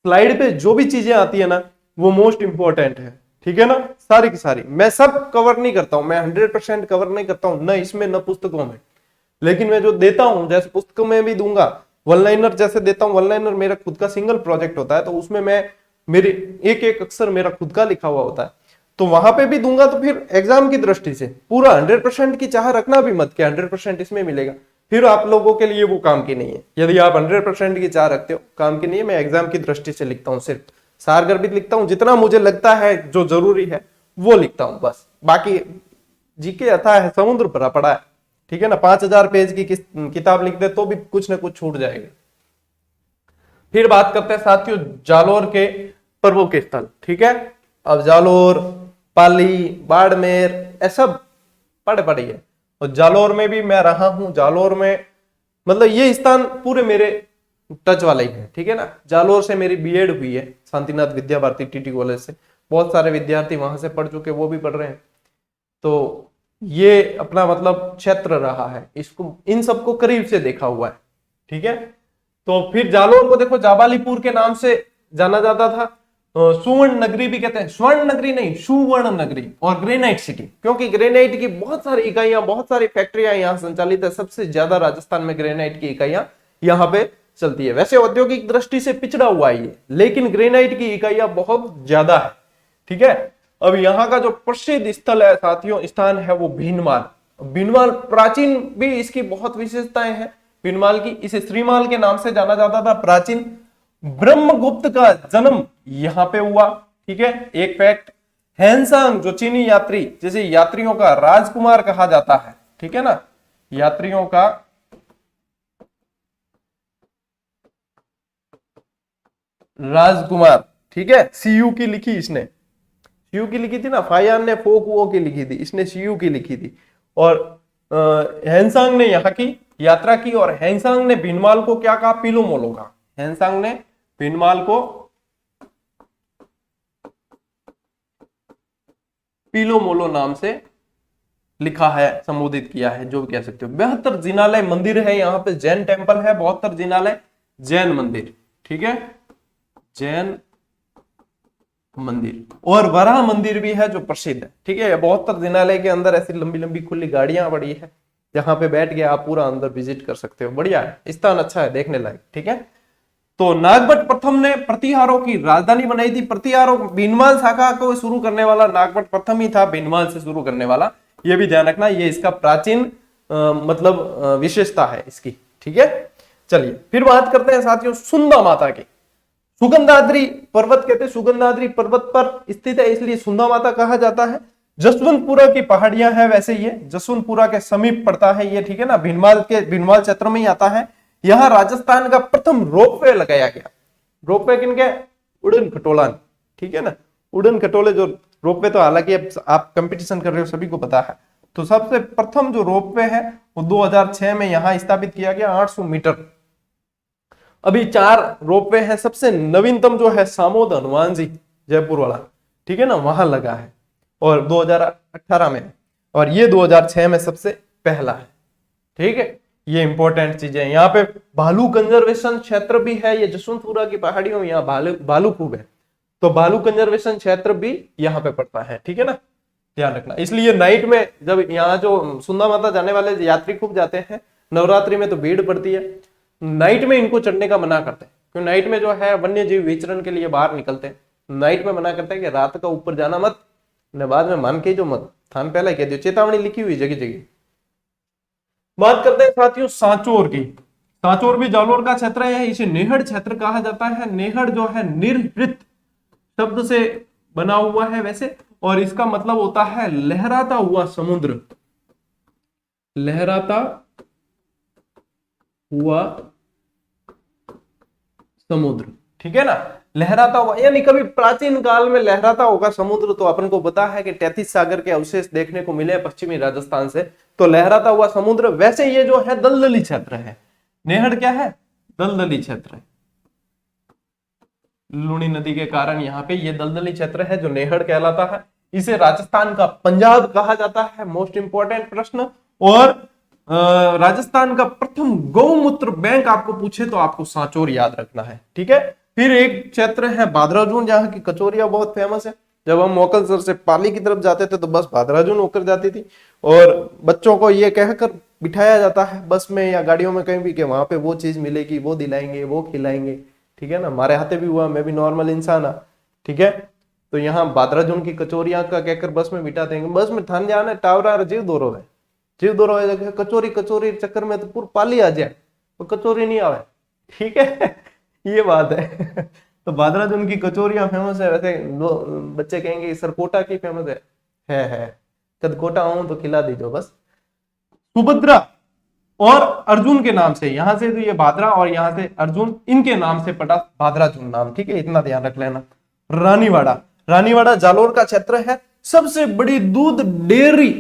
स्लाइड पे जो भी चीजें आती है ना वो मोस्ट इंपॉर्टेंट है। ठीक है ना, सारी की सारी मैं सब कवर नहीं करता हूं, मैं 100% कवर नहीं करता हूं, न इसमें न पुस्तकों में, लेकिन मैं जो देता हूं जैसे पुस्तकों में भी दूंगा, वन लाइनर जैसे देता हूं, वन लाइनर मेरा खुद का सिंगल प्रोजेक्ट होता है तो उसमें मैं मेरे एक एक अक्षर मेरा खुद का लिखा हुआ होता है, तो वहां पे भी दूंगा। तो फिर एग्जाम की दृष्टि से पूरा 100% की चाह रखना भी मत कि 100% इसमें मिलेगा, फिर आप लोगों के लिए वो काम की नहीं है। यदि आप 100% की चाह रखते हो, काम की नहीं है। मैं एग्जाम की दृष्टि से लिखता हूँ, सिर्फ सारगर्भित लिखता हूँ, जितना मुझे लगता है जो जरूरी है वो लिखता हूँ बस। बाकी जीके अथाह है, समुद्र भरा पड़ा है। ठीक है ना, 5000 पेज की किताब लिख दे तो भी कुछ ना कुछ छूट जाएगा। फिर बात करते हैं साथियों जालोर के पर्वों के स्थल। ठीक है, अब जालोर, पाली, बाड़मेर ऐसा पड़े पड़ी है, और जालोर में भी मैं रहा हूं। जालोर में मतलब ये स्थान पूरे मेरे टच वाले ही है। ठीक है ना, जालोर से मेरी बीएड हुई है शांतिनाथ विद्या भारती टीटी कॉलेज से, बहुत सारे विद्यार्थी वहां से पढ़ चुके, वो भी पढ़ रहे हैं। तो ये अपना मतलब क्षेत्र रहा है, इसको इन सबको करीब से देखा हुआ है। ठीक है, तो फिर जालोर को देखो जाबालीपुर के नाम से जाना जाता था, सुवर्ण नगरी भी कहते हैं, स्वर्ण नगरी नहीं सुवर्ण नगरी, और ग्रेनाइट सिटी, क्योंकि ग्रेनाइट की बहुत सारी इकाइयां, बहुत सारी फैक्ट्रियां यहाँ संचालित है। सबसे ज्यादा राजस्थान में ग्रेनाइट की इकाइयां यहाँ पे चलती है। वैसे औद्योगिक दृष्टि से पिछड़ा हुआ है ये, लेकिन ग्रेनाइट की इकाइयां बहुत ज्यादा है। ठीक है, अब यहाँ का जो प्रसिद्ध स्थल है साथियों, स्थान है वो भीनमाल। भीनमाल प्राचीन भी इसकी बहुत विशेषताएं हैं भीनमाल की, इसे श्रीमाल के नाम से जाना जाता था प्राचीन। ब्रह्मगुप्त का जन्म यहां पे हुआ। ठीक है, एक फैक्ट, हैंसांग जो चीनी यात्री, जिसे यात्रियों का राजकुमार कहा जाता है, ठीक है ना, यात्रियों का राजकुमार। ठीक है, सीयू की लिखी इसने, सीयू की लिखी थी ना, फायान ने फोकुओ की लिखी थी, इसने सीयू की लिखी थी। और हैंसांग ने यहाँ की यात्रा की, और हैंसांग ने भीनमाल को क्या कहा, पीलो मोलो कहा। हैंसांग ने भीनमाल को पीलो मोलो नाम से लिखा है, संबोधित किया है, जो भी कह सकते हो। 72 जिनालय मंदिर है यहाँ पे, जैन टेम्पल है, 72 जिनालय जैन मंदिर। ठीक है, जैन मंदिर, और वराह मंदिर भी है जो प्रसिद्ध है। ठीक है, 72 जिनालय के अंदर ऐसी लंबी लंबी खुली गाड़ियां पड़ी है, जहां पे बैठ के आप पूरा अंदर विजिट कर सकते हो। बढ़िया है, स्थान अच्छा है, देखने लायक। ठीक है, तो नागभट्ट प्रथम ने प्रतिहारों की राजधानी बनाई थी। प्रतिहारों भीनमाल शाखा को शुरू करने वाला नागभट्ट प्रथम ही था, भीनमाल से शुरू करने वाला। ये भी ध्यान रखना, ये इसका प्राचीन मतलब विशेषता है इसकी। ठीक है, चलिए फिर बात करते हैं साथियों सुंदा माता की। सुगंधाद्री पर्वत कहते हैं, सुगंधाद्री पर्वत पर स्थित है इसलिए सुंदा माता कहा जाता है। जसवंतपुरा की पहाड़ियां हैं, वैसे ये जसवंतपुरा के समीप पड़ता है ये। ठीक है ना, भीनमाल क्षेत्र में ही आता है। यहां राजस्थान का प्रथम रोपवे लगाया गया। रोपवे किनके, उड़न खटोला। ठीक है ना, उड़न खटोले जो रोपवे, तो हालांकि आप कंपटीशन कर रहे हो सभी को पता है। तो सबसे प्रथम जो रोपवे है वो 2006 में यहां स्थापित किया गया, 800 मीटर। अभी 4 रोपवे हैं, सबसे नवीनतम जो है सामोद हनुमान जी जयपुर वाला, ठीक है ना, वहां लगा है, और 2018 में, और ये 2006 में सबसे पहला है। ठीक है, ये इंपॉर्टेंट चीजें। यहाँ पे भालू कंजर्वेशन क्षेत्र भी है, ये जसवंतपुरा की पहाड़ियों में यहाँ भालू खूब है, तो भालू कंजर्वेशन क्षेत्र भी यहाँ पे पड़ता है। ठीक है ना, ध्यान रखना। इसलिए नाइट में जब यहाँ जो सुंदा माता जाने वाले यात्री खूब जाते हैं, नवरात्रि में तो भीड़ पड़ती है, नाइट में इनको चढ़ने का मना करते हैं, क्योंकि नाइट में जो है वन्य जीव विचरण के लिए बाहर निकलते हैं। नाइट में मना करते हैं कि रात का ऊपर जाना मत, ने बाद में मान के जो मत, थान पहले कह दियो, चेतावनी लिखी हुई जगह जगह। बात करते हैं साथियों सांचौर की। सांचौर भी जालोर का क्षेत्र है, इसे नेहड़ क्षेत्र कहा जाता है। नेहड़ जो है निर्हृत शब्द से बना हुआ है वैसे, और इसका मतलब होता है लहराता हुआ समुद्र, लहराता हुआ समुद्र। ठीक है ना, लहराता हुआ, यानी कभी प्राचीन काल में लहराता होगा समुद्र, तो अपन को पता है कि 33 सागर के अवशेष देखने को मिले पश्चिमी राजस्थान से, तो लहराता हुआ समुद्र। वैसे ये जो है दलदली क्षेत्र है, नेहड़ क्या है, दलदली क्षेत्र है। लूनी नदी के कारण यहाँ पे ये दलदली क्षेत्र है जो नेहड़ कहलाता है। इसे राजस्थान का पंजाब कहा जाता है, मोस्ट इंपॉर्टेंट प्रश्न। और राजस्थान का प्रथम गौमूत्र बैंक आपको पूछे तो आपको सांचौर याद रखना है, ठीक है। फिर एक क्षेत्र है भादराजून, जहाँ की कचौरियां बहुत फेमस है। जब हम मोकलसर से पाली की तरफ जाते थे तो बस भादराजून होकर जाती थी, और बच्चों को ये कहकर बिठाया जाता है बस में या गाड़ियों में कहीं भी कि वहां पे वो चीज मिलेगी, वो दिलाएंगे, वो खिलाएंगे, ठीक है ना। हमारे हाथे भी हुआ, मैं भी नॉर्मल इंसान है, ठीक है। तो यहाँ भादराजून की कचौरियां का कहकर बस में बिठा देंगे, बस में थान जाना टावरा जीव दौरो है, जीव दौरो है, कचोरी कचोरी चक्कर में तो पूरी पाली आ जाए तो कचोरी नहीं आवे, ठीक है। ये बात है। तो भादराजून की कचौरियां फेमस है। वैसे बच्चे कहेंगे सरकोटा की फेमस है। कद कोटा आऊं तो खिला दीजो बस। सुभद्रा और अर्जुन के नाम से, यहां से तो ये भादरा और यहां से अर्जुन, इनके नाम से पड़ा भादराजून नाम, ठीक है, इतना ध्यान रख लेना। रानीवाड़ा, रानीवाड़ा जालोर का क्षेत्र है। सबसे बड़ी दूध डेयरी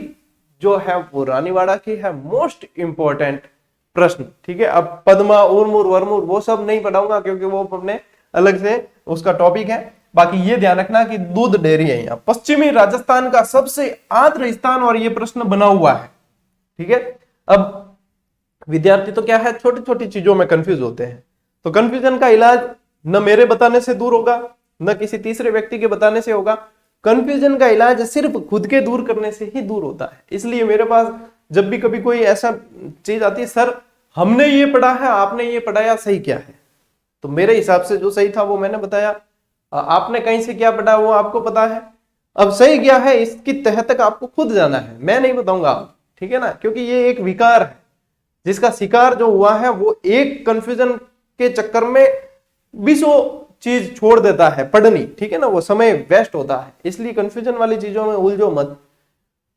जो है वो रानीवाड़ा की है, मोस्ट इंपॉर्टेंट प्रश्न, ठीक है। अब पद्मा, उर्मुर, वर्मुर वो सब नहीं पढ़ाऊंगा क्योंकि वो अपने अलग से उसका टॉपिक है। बाकी ये ध्यान रखना कि दूध डेयरी है यहाँ। पश्चिमी राजस्थान का सबसे आर्द्र स्थान, और ये प्रश्न बना हुआ है, ठीक है। अब विद्यार्थी तो क्या है, छोटी छोटी चीजों में कंफ्यूज होते हैं, तो कंफ्यूजन का इलाज न मेरे बताने से दूर होगा न किसी तीसरे व्यक्ति के बताने से होगा। कंफ्यूजन का इलाज सिर्फ खुद के दूर करने से ही दूर होता है। इसलिए मेरे पास जब भी कभी कोई ऐसा चीज आती है, सर हमने ये पढ़ा है, आपने ये पढ़ाया, सही क्या है, तो मेरे हिसाब से जो सही था वो मैंने बताया, आपने कहीं से क्या पढ़ा वो आपको पता है। अब सही क्या है इसकी तह तक आपको खुद जाना है, मैं नहीं बताऊंगा, ठीक है ना, क्योंकि ये एक विकार है जिसका शिकार जो हुआ है वो एक कंफ्यूजन के चक्कर में 20 चीज छोड़ देता है पढ़नी, ठीक है ना, वो समय वेस्ट होता है। इसलिए कंफ्यूजन वाली चीजों में उलझो मत।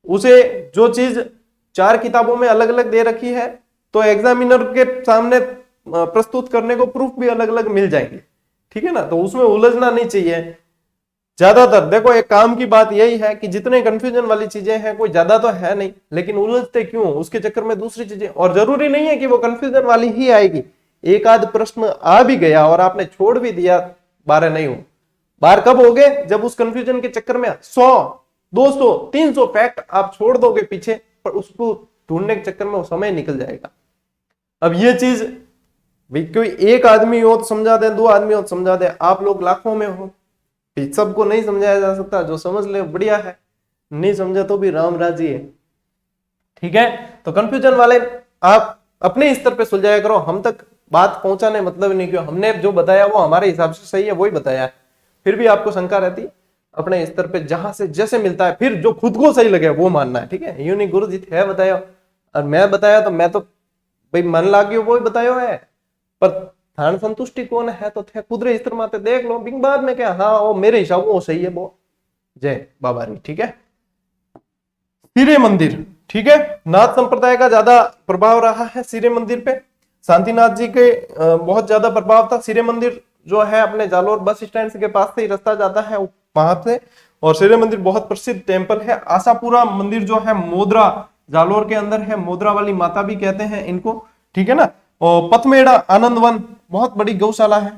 उसे जो चीज 4 किताबों में अलग अलग दे रखी है तो एग्जामिनर के सामने प्रस्तुत करने को प्रूफ भी अलग अलग मिल जाएंगे, ठीक है ना, तो उसमें उलझना नहीं चाहिए ज्यादातर। देखो एक काम की बात यही है कि जितने कंफ्यूजन वाली चीजें हैं कोई ज्यादा तो है नहीं, लेकिन उलझते क्यों, उसके चक्कर में दूसरी चीजें, और जरूरी नहीं है कि वो कंफ्यूजन वाली ही आएगी। एक आध प्रश्न आ भी गया और आपने छोड़ भी दिया, 12 नहीं हो, बार कब हो गए, जब उस कंफ्यूजन के चक्कर में 100 200 300 फैक्ट आप छोड़ दोगे पीछे, पर उसको ढूंढने के चक्कर में वो समय निकल जाएगा। अब ये चीज कोई एक आदमी हो तो समझा दे, 2 आदमी हो तो समझा दे, आप लोग लाखों में हो, सबको नहीं समझाया जा सकता। जो समझ ले बढ़िया है, नहीं समझा तो भी राम राजी है, ठीक है। तो कंफ्यूजन वाले आप अपने स्तर पे सुलझाया करो, हम तक बात पहुंचाने मतलब नहीं, क्यों हमने जो बताया वो हमारे हिसाब से सही है, वही बताया है। फिर भी आपको शंका रहती, अपने स्तर पे जहां से जैसे मिलता है, फिर जो खुद को सही लगे वो मानना है, ठीक है। यूं नहीं गुरु जी है बताया और मैं बताया तो मैं तो भाई मन लागियो वो बतायो है, पर थान संतुष्टि कौन है तो थे कुदरे स्तर माते देख लो, बिंग बाद में क्या, हाँ वो मेरे हिसाब वो सही है, वो जय बाबा री, ठीक है। सिरे मंदिर, ठीक है, नाथ संप्रदाय का ज्यादा प्रभाव रहा है सिरे मंदिर पे। शांतिनाथ जी के बहुत ज्यादा प्रभाव था। सिरे मंदिर जो है अपने जालोर बस स्टैंड के पास से ही रास्ता जाता है वहां से, और सिरे मंदिर बहुत प्रसिद्ध टेम्पल है। आशापुरा मंदिर जो है मोदरा जालोर के अंदर है, मोदरा वाली माता भी कहते हैं इनको, ठीक है ना। और पथमेड़ा आनंदवन बहुत बड़ी गौशाला है,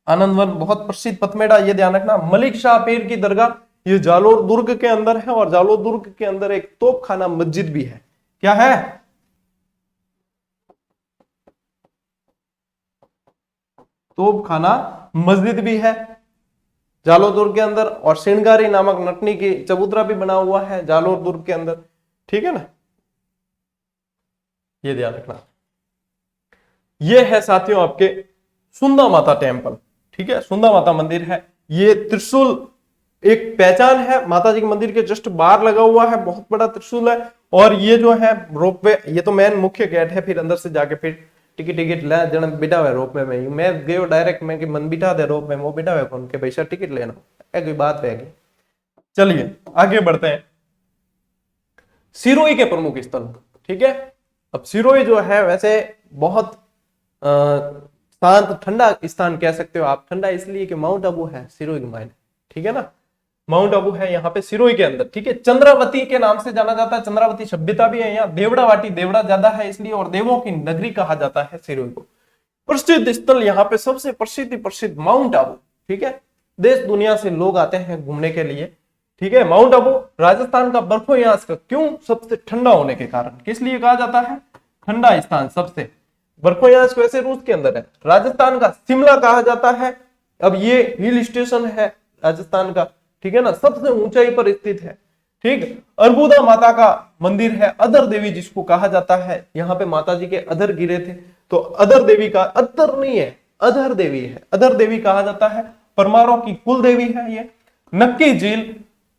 आनंदवन बहुत प्रसिद्ध पथमेड़ा, ये ध्यान रखना। मलिक शाह पीर की दरगाह ये जालोर दुर्ग के अंदर है, और जालोर दुर्ग के अंदर एक तोपखाना मस्जिद भी है। क्या है, तोपखाना मस्जिद भी है जालोर दुर्ग के अंदर। और श्रृंगारी नामक नटनी की चबूतरा भी बना हुआ है जालोर दुर्ग के अंदर, ठीक है ना, ये ध्यान रखना। ये है साथियों आपके सुंदा माता टेम्पल, ठीक है, सुंदा माता मंदिर है। ये त्रिशूल एक पहचान है, माता जी के मंदिर के जस्ट बाहर लगा हुआ है, बहुत बड़ा त्रिशूल है। और ये जो है रोपवे, ये तो मेन मुख्य गेट है, फिर अंदर से जाके फिर टिकट ले जन बिठा हुआ है रोप में। मैं गयो डायरेक्ट, मैं कि मन बिठा दे रोप में, वो बिठा हुआ कौन के पैसा टिकट लेना है, कोई बात रहेगी। चलिए आगे बढ़ते हैं। सिरोही के प्रमुख स्थल, ठीक है। अब सिरोही जो है वैसे बहुत शांत ठंडा स्थान कह सकते हो आप। ठंडा इसलिए कि माउंट आबू है सिरोही के मायने, ठीक है ना, माउंट आबू है यहाँ पे सिरोही के अंदर, ठीक है। चंद्रावती के नाम से जाना जाता है, चंद्रावती सभ्यता भी है यहाँ। देवड़ा वाटी, देवड़ा ज्यादा है इसलिए, और देवों की नगरी कहा जाता है सिरोही को। प्रसिद्ध स्थल यहाँ पे सबसे प्रसिद्ध माउंट आबू, ठीक है। देश दुनिया से लोग आते हैं घूमने के लिए, ठीक है। माउंट आबू राजस्थान का बर्फों का, क्यों? सबसे ठंडा होने के कारण। किस लिए कहा जाता है ठंडा स्थान? सबसे बर्फों वैसे रूस के अंदर है। राजस्थान का शिमला कहा जाता है। अब ये हिल स्टेशन है राजस्थान का, ठीक है ना, सबसे ऊंचाई पर स्थित है, ठीक। अर्बुदा माता का मंदिर है, अधर देवी जिसको कहा जाता है। यहाँ पे माता जी के अधर गिरे थे, तो अधर देवी का, अधर नहीं है, अधर देवी है, अधर देवी कहा जाता है। परमारों की कुल देवी है ये। नक्की झील,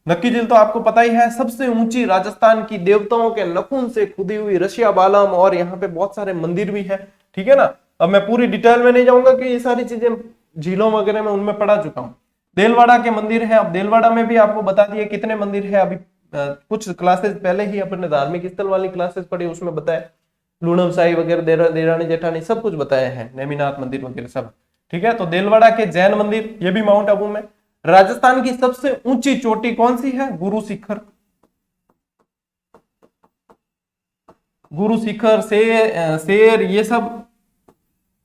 नक्की झील तो आपको पता ही है, सबसे ऊंची राजस्थान की देवताओं के नखून से खुदी हुई रशिया बालम, और यहाँ पे बहुत सारे मंदिर भी है, ठीक है ना। अब मैं पूरी डिटेल में नहीं जाऊंगा कि ये सारी चीजें झीलों वगैरह में उनमें पढ़ा चुका हूँ। देलवाड़ा के मंदिर है। अब देलवाड़ा में भी आपको बता दिए कितने मंदिर है। अभी कुछ क्लासेस पहले ही अपने धार्मिक स्थल वाली क्लासेस पढ़ी, उसमें बताया लूणम साई वगैरह, देरानी जेठानी सब कुछ बताया है, नेमिनाथ मंदिर वगैरह सब, ठीक है। तो देलवाड़ा के जैन मंदिर, ये भी माउंट आबू में। राजस्थान की सबसे ऊंची चोटी कौन सी है? गुरु शिखर। गुरु शिखर, शेर, ये सब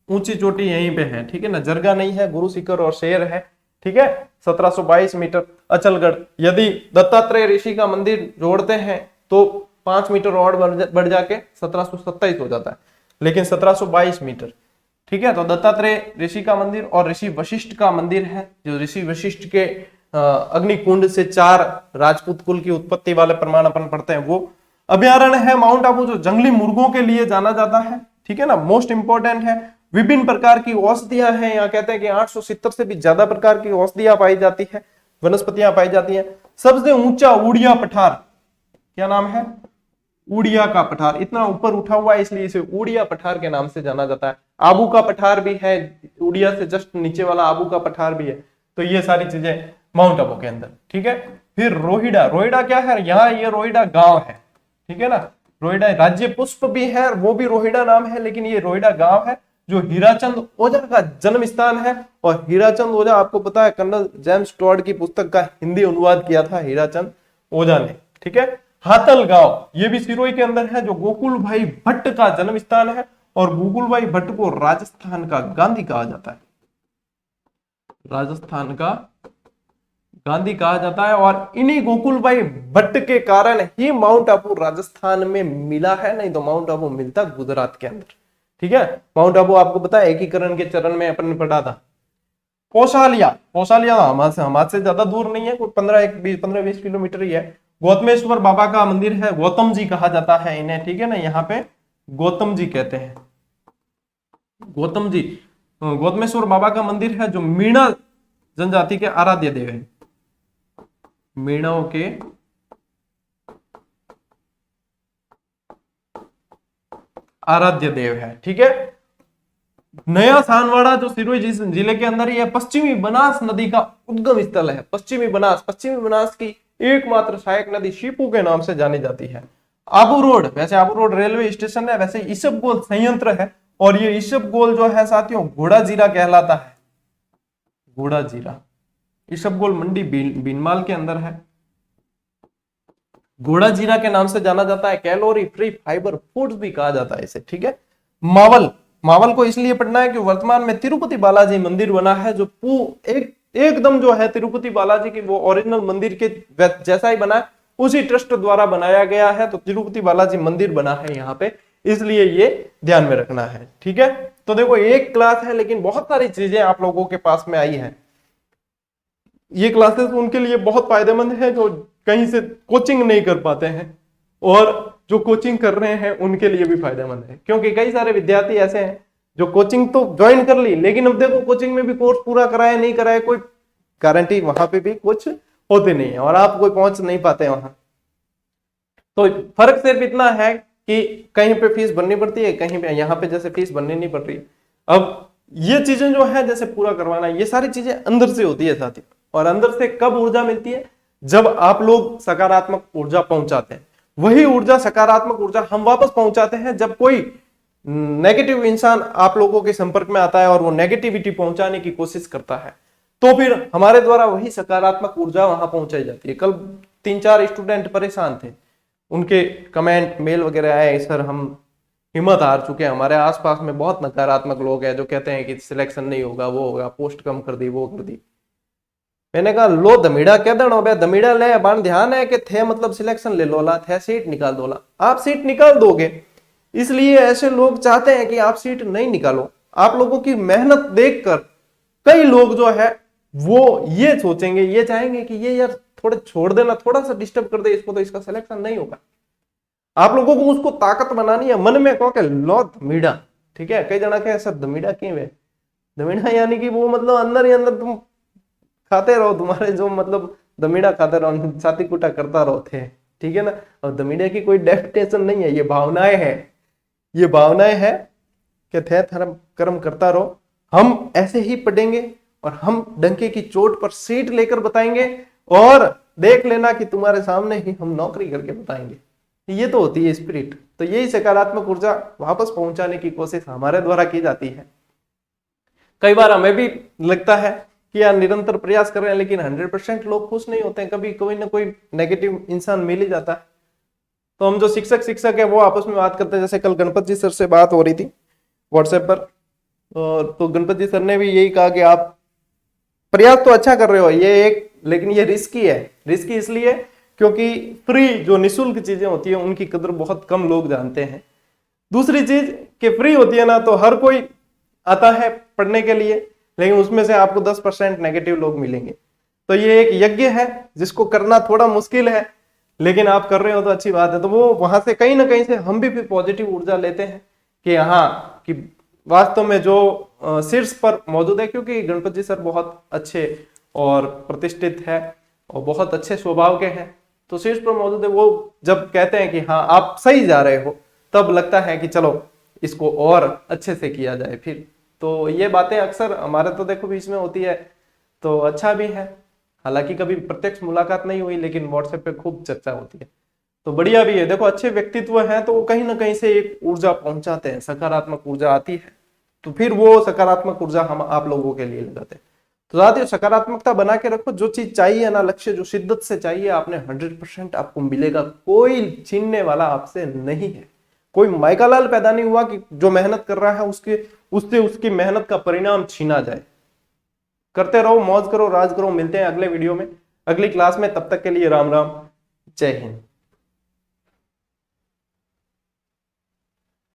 ऊंची चोटी यहीं पे है, ठीक है ना। जरगा नहीं है, गुरु शिखर और शेर है, ठीक है। 1722 मीटर अचलगढ़। यदि दत्तात्रेय ऋषि का मंदिर जोड़ते हैं तो 5 मीटर और बढ़ जाके 1727 हो जाता है, लेकिन 1722 मीटर, ठीक है। तो दत्तात्रेय ऋषि का मंदिर और ऋषि वशिष्ठ का मंदिर है, जो ऋषि वशिष्ठ के अग्निकुंड से 4 राजपूत कुल की उत्पत्ति वाले प्रमाण अपन पढ़ते हैं वो। अभ्यारण्य है माउंट आबू, जो जंगली मुर्गों के लिए जाना जाता है, ठीक है ना, मोस्ट इंपॉर्टेंट है। विभिन्न प्रकार की औषधियां हैं, यहाँ कहते हैं कि 870 से भी ज्यादा प्रकार की औषधियां पाई जाती है, वनस्पतियां पाई जाती हैं। सबसे ऊंचा उड़िया पठार, क्या नाम है? उड़िया का पठार। इतना ऊपर उठा हुआ है इसलिए इसे उड़िया पठार के नाम से जाना जाता है। आबू का पठार भी है, उड़िया से जस्ट नीचे वाला आबू का पठार भी है। तो ये सारी चीजें माउंट आबू के अंदर, ठीक है। फिर रोहिडा, रोहिडा क्या है? यहाँ ये रोहिडा गांव है, ठीक है ना। रोहिडा राज्य पुष्प भी है, वो भी रोहिडा नाम है, लेकिन ये रोहिडा गांव है, जो हीराचंद ओझा का जन्म स्थान है। और हीराचंद ओझा आपको पता है, कर्नल जेम्स टॉड की पुस्तक का हिंदी अनुवाद किया था हीराचंद ओझा ने, ठीक है। हातल गांव, ये भी सिरोही के अंदर है, जो गोकुल भाई भट्ट का जन्म स्थान है। और गोकुल भाई भट्ट को राजस्थान का गांधी कहा जाता है, राजस्थान का गांधी कहा जाता है। और इन्हीं गोकुल भाई भट्ट के कारण ही माउंट आबू राजस्थान में मिला है, नहीं तो माउंट आबू मिलता गुजरात के अंदर, ठीक है। माउंट आबू आपको पता है एकीकरण के चरण में अपन ने पढ़ा था। कौशालिया, कौशालिया हमारे से ज्यादा दूर नहीं है, कोई 15-20 किलोमीटर ही है। गौतमेश्वर बाबा का मंदिर है, गौतम जी कहा जाता है इन्हें, ठीक है ना। यहाँ पे गौतम जी कहते हैं, गौतम जी। गौतमेश्वर बाबा का मंदिर है, जो मीणा जनजाति के आराध्य देव है, मीणाओं के आराध्य देव है, ठीक है। नया सानवाड़ा, जो सिरोही जिले के अंदर ही है, पश्चिमी बनास नदी का उद्गम स्थल है। पश्चिमी बनास की एकमात्र सहायक नदी शीपू के नाम से जानी जाती है। आबू रोड, वैसे आबू रोड रेलवे स्टेशन है, वैसे ईसबगोल संयंत्र है। और ये ईसबगोल जो है साथियों, घोड़ा जीरा कहलाता है, घोड़ा जीरा। ईसबगोल मंडी बीनमाल के अंदर है, घोड़ा जीरा के नाम से जाना जाता है। कैलोरी फ्री फाइबर फूड्स भी कहा जाता है इसे, ठीक है। मावल, मावल को इसलिए पढ़ना है कि वर्तमान में तिरुपति बालाजी मंदिर बना है, जो एकदम जो है तिरुपति बालाजी की वो ओरिजिनल मंदिर के जैसा ही बना है, उसी ट्रस्ट द्वारा बनाया गया है। तो तिरुपति बालाजी मंदिर बना है यहाँ पे, इसलिए ये ध्यान में रखना है, ठीक है। तो देखो एक क्लास है, लेकिन बहुत सारी चीजें आप लोगों के पास में आई है। ये क्लासेस उनके लिए बहुत फायदेमंद है जो कहीं से कोचिंग नहीं कर पाते हैं, और जो कोचिंग कर रहे हैं उनके लिए भी फायदेमंद है, क्योंकि कई सारे विद्यार्थी ऐसे हैं जो कोचिंग तो ज्वाइन कर ली, लेकिन अब देखो कोचिंग में भी कोर्स पूरा कराया नहीं कराया, कोई गारंटी वहां पे भी कुछ होती नहीं है, और आप कोई पहुंच नहीं पाते वहां। तो फर्क सिर्फ इतना है कि कहीं पे फीस भरनी पड़ती है, कहीं पे यहाँ पे जैसे फीस भरनी नहीं पड़ रही। अब ये चीजें जो है जैसे पूरा करवाना, ये सारी चीजें अंदर से होती है साथी। और अंदर से कब ऊर्जा मिलती है? जब आप लोग सकारात्मक ऊर्जा पहुंचाते हैं। वही ऊर्जा, सकारात्मक ऊर्जा हम वापस पहुंचाते हैं जब कोई नेगेटिव इंसान आप लोगों के संपर्क में आता है और वो नेगेटिविटी पहुंचाने की कोशिश करता है, तो फिर हमारे द्वारा वही सकारात्मक ऊर्जा वहां पहुंचाई जाती है। कल 3-4 स्टूडेंट परेशान थे, उनके कमेंट मेल वगैरह आए, सर हम हिम्मत हार चुके हैं। हमारे आसपास में बहुत नकारात्मक लोग हैं जो कहते हैं कि सिलेक्शन नहीं होगा, वो होगा, पोस्ट कम कर दी, वो कर दी। मैंने कहा लो दमीड़ा क्या दण हो, दमीड़ा ले बाण ध्यान है कि थे मतलब सिलेक्शन ले लोला, थे सीट निकाल दोला। आप सीट निकाल दोगे, इसलिए ऐसे लोग चाहते हैं कि आप सीट नहीं निकालो। आप लोगों की मेहनत देखकर कई लोग जो है वो ये सोचेंगे, ये चाहेंगे कि ये यार थोड़े छोड़ देना, थोड़ा सा डिस्टर्ब कर दे इसको, तो इसका सिलेक्शन नहीं होगा। आप लोगों को उसको ताकत बनानी है, मन में कहो कि लो दमीड़ा, ठीक है। कई जना के सर दमीड़ा क्यों है, दमीड़ा यानी कि वो मतलब अंदर ही अंदर तुम खाते रहो, तुम्हारे जो मतलब दमीड़ा खाते रहो, छाती कुटा करता रहो थे, ठीक है ना। और दमीड़ा की कोई डेफिनेशन नहीं है, ये भावनाएं हैं, ये भावनाएं हैं कि थे धर्म कर्म करता रहो। हम ऐसे ही पढ़ेंगे और हम डंके की चोट पर सीट लेकर बताएंगे, और देख लेना कि तुम्हारे सामने ही हम नौकरी करके बताएंगे। ये तो होती है स्पिरिट। तो यही सकारात्मक ऊर्जा वापस पहुंचाने की कोशिश हमारे द्वारा की जाती है। कई बार हमें भी लगता है कि यार निरंतर प्रयास कर रहे हैं, लेकिन 100% लोग खुश नहीं होते हैं, कभी कोई ना कोई नेगेटिव इंसान मिल ही जाता है। तो हम जो शिक्षक है वो आपस में बात करते हैं। जैसे कल गणपत जी सर से बात हो रही थी व्हाट्सएप पर, तो गणपत जी सर ने भी यही कहा कि आप प्रयास तो अच्छा कर रहे हो, ये एक, लेकिन ये रिस्की है। रिस्की इसलिए क्योंकि फ्री जो निःशुल्क चीजें होती है उनकी कदर बहुत कम लोग जानते हैं। दूसरी चीज कि फ्री होती है ना तो हर कोई आता है पढ़ने के लिए, लेकिन उसमें से आपको 10% नेगेटिव लोग मिलेंगे। तो ये एक यज्ञ है जिसको करना थोड़ा मुश्किल है, लेकिन आप कर रहे हो तो अच्छी बात है। तो वो वहां से कहीं ना कहीं से हम भी फिर पॉजिटिव ऊर्जा लेते हैं कि हाँ, कि वास्तव में जो शीर्ष पर मौजूद है, क्योंकि गणपत जी सर बहुत अच्छे और प्रतिष्ठित है और बहुत अच्छे स्वभाव के हैं, तो शीर्ष पर मौजूद है, वो जब कहते हैं कि हाँ आप सही जा रहे हो, तब लगता है कि चलो इसको और अच्छे से किया जाए फिर। तो ये बातें अक्सर हमारे तो देखो बीच में होती है, तो अच्छा भी है। हालांकि कभी प्रत्यक्ष मुलाकात नहीं हुई, लेकिन व्हाट्सएप पे खूब चर्चा होती है, तो बढ़िया भी है। देखो अच्छे व्यक्तित्व हैं तो वो कहीं ना कहीं से एक ऊर्जा पहुंचाते हैं, सकारात्मक ऊर्जा आती है, तो फिर वो सकारात्मक ऊर्जा हम आप लोगों के लिए लगाते हैं। तो साथियों सकारात्मकता बना के रखो, जो चीज चाहिए ना, लक्ष्य जो शिद्दत से चाहिए आपने 100% आपको मिलेगा, कोई छीनने वाला आपसे नहीं है। कोई माइकालाल पैदा नहीं हुआ कि जो मेहनत कर रहा है उससे उसकी मेहनत का परिणाम छीना जाए। करते रहो, मौज करो, राज करो। मिलते हैं अगले वीडियो में, अगली क्लास में। तब तक के लिए राम राम, जय हिंद।